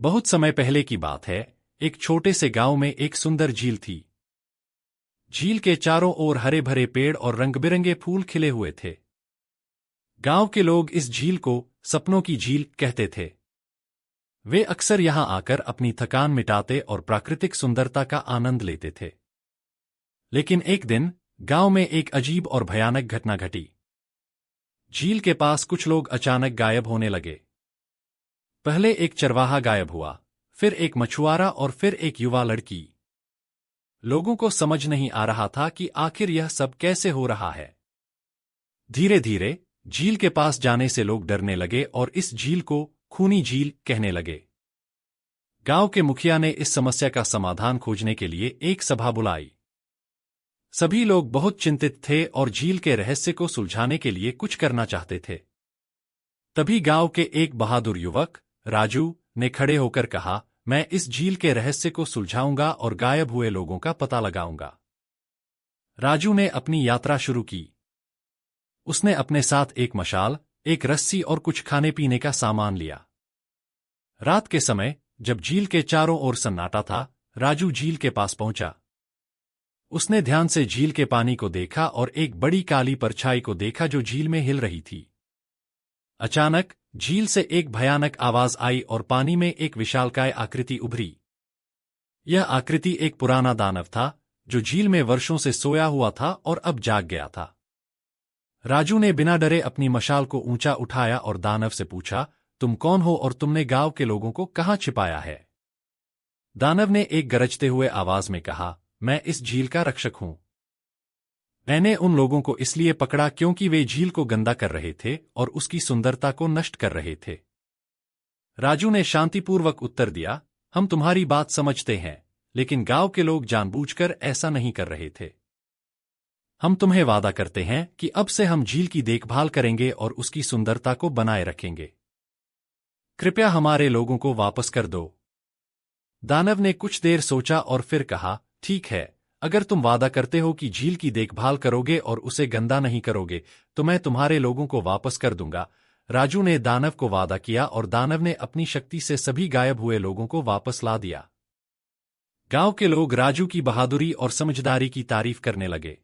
बहुत समय पहले की बात है। एक छोटे से गांव में एक सुंदर झील थी। झील के चारों ओर हरे भरे पेड़ और रंगबिरंगे फूल खिले हुए थे। गांव के लोग इस झील को सपनों की झील कहते थे। वे अक्सर यहां आकर अपनी थकान मिटाते और प्राकृतिक सुंदरता का आनंद लेते थे। लेकिन एक दिन गांव में एक अजीब और भयानक घटना घटी। झील के पास कुछ लोग अचानक गायब होने लगे। पहले एक चरवाहा गायब हुआ, फिर एक मछुआरा और फिर एक युवा लड़की। लोगों को समझ नहीं आ रहा था कि आखिर यह सब कैसे हो रहा है। धीरे धीरे झील के पास जाने से लोग डरने लगे और इस झील को खूनी झील कहने लगे। गांव के मुखिया ने इस समस्या का समाधान खोजने के लिए एक सभा बुलाई। सभी लोग बहुत चिंतित थे और झील के रहस्य को सुलझाने के लिए कुछ करना चाहते थे। तभी गांव के एक बहादुर युवक राजू ने खड़े होकर कहा, मैं इस झील के रहस्य को सुलझाऊंगा और गायब हुए लोगों का पता लगाऊंगा। राजू ने अपनी यात्रा शुरू की। उसने अपने साथ एक मशाल, एक रस्सी और कुछ खाने पीने का सामान लिया। रात के समय जब झील के चारों ओर सन्नाटा था, राजू झील के पास पहुंचा। उसने ध्यान से झील के पानी को देखा और एक बड़ी काली परछाई को देखा जो झील में हिल रही थी। अचानक झील से एक भयानक आवाज आई और पानी में एक विशालकाय आकृति उभरी। यह आकृति एक पुराना दानव था जो झील में वर्षों से सोया हुआ था और अब जाग गया था। राजू ने बिना डरे अपनी मशाल को ऊंचा उठाया और दानव से पूछा, तुम कौन हो और तुमने गांव के लोगों को कहां छिपाया है? दानव ने एक गरजते हुए आवाज में कहा, मैं इस झील का रक्षक हूं। मैंने उन लोगों को इसलिए पकड़ा क्योंकि वे झील को गंदा कर रहे थे और उसकी सुंदरता को नष्ट कर रहे थे। राजू ने शांतिपूर्वक उत्तर दिया, हम तुम्हारी बात समझते हैं, लेकिन गांव के लोग जानबूझकर ऐसा नहीं कर रहे थे। हम तुम्हें वादा करते हैं कि अब से हम झील की देखभाल करेंगे और उसकी सुंदरता को बनाए रखेंगे। कृपया हमारे लोगों को वापस कर दो। दानव ने कुछ देर सोचा और फिर कहा, ठीक है, अगर तुम वादा करते हो कि झील की देखभाल करोगे और उसे गंदा नहीं करोगे, तो मैं तुम्हारे लोगों को वापस कर दूंगा। राजू ने दानव को वादा किया और दानव ने अपनी शक्ति से सभी गायब हुए लोगों को वापस ला दिया। गांव के लोग राजू की बहादुरी और समझदारी की तारीफ करने लगे।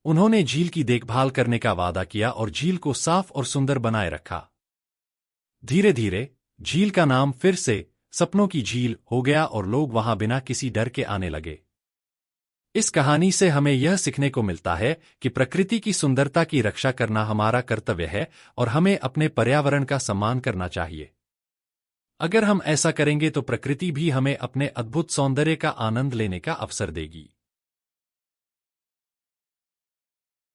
उन्होंने झील की देखभाल करने का वादा किया और झील को साफ और सुंदर बनाए रखा। धीरे धीरे झील का नाम फिर से सपनों की झील हो गया और लोग वहां बिना किसी डर के आने लगे। इस कहानी से हमें यह सीखने को मिलता है कि प्रकृति की सुंदरता की रक्षा करना हमारा कर्तव्य है और हमें अपने पर्यावरण का सम्मान करना चाहिए। अगर हम ऐसा करेंगे तो प्रकृति भी हमें अपने अद्भुत सौंदर्य का आनंद लेने का अवसर देगी।